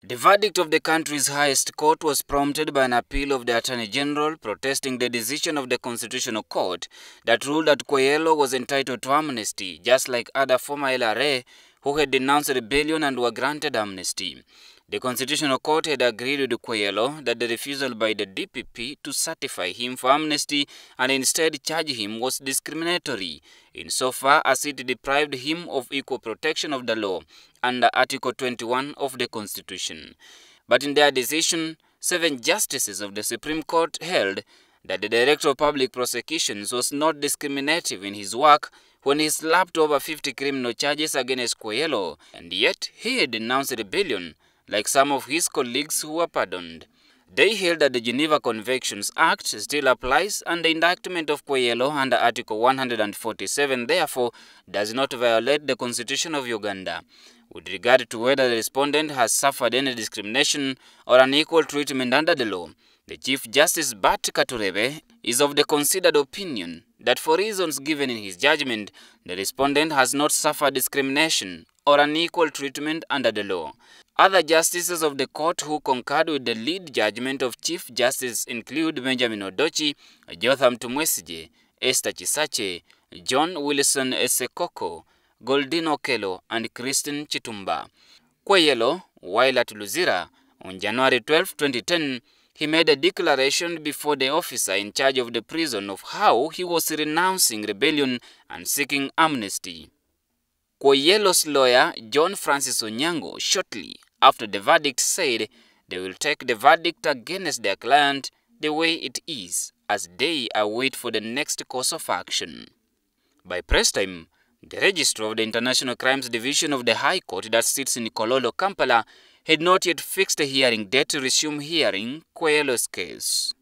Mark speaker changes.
Speaker 1: The verdict of the country's highest court was prompted by an appeal of the Attorney General protesting the decision of the Constitutional Court that ruled that Kwoyelo was entitled to amnesty, just like other former LRA who had denounced rebellion and were granted amnesty. The Constitutional Court had agreed with Kwoyelo that the refusal by the DPP to certify him for amnesty and instead charge him was discriminatory, insofar as it deprived him of equal protection of the law under Article 21 of the Constitution. But in their decision, 7 justices of the Supreme Court held that the Director of Public Prosecutions was not discriminative in his work when he slapped over 50 criminal charges against Kwoyelo, and yet he had denounced rebellion like some of his colleagues who were pardoned. They held that the Geneva Conventions Act still applies and the indictment of Kwoyelo under Article 147 therefore does not violate the Constitution of Uganda. With regard to whether the respondent has suffered any discrimination or unequal treatment under the law, the Chief Justice Bart Katurebe is of the considered opinion that for reasons given in his judgment, the respondent has not suffered discrimination or unequal treatment under the law. Other justices of the court who concurred with the lead judgment of Chief Justice include Benjamin Odochi, Jotham Tumwesije, Esther Chisache, John Wilson Esekoko, Goldin Okello, and Christine Chitumba. Kwoyelo, while at Luzira, on January 12, 2010, he made a declaration before the officer in charge of the prison of how he was renouncing rebellion and seeking amnesty. Kwoyelo's lawyer, John Francis Onyango, shortly after the verdict said they will take the verdict against their client the way it is, as they await for the next course of action. By press time, the Registrar of the International Crimes Division of the High Court that sits in Kololo, Kampala, had not yet fixed a hearing date to resume hearing Kwoyelo's case.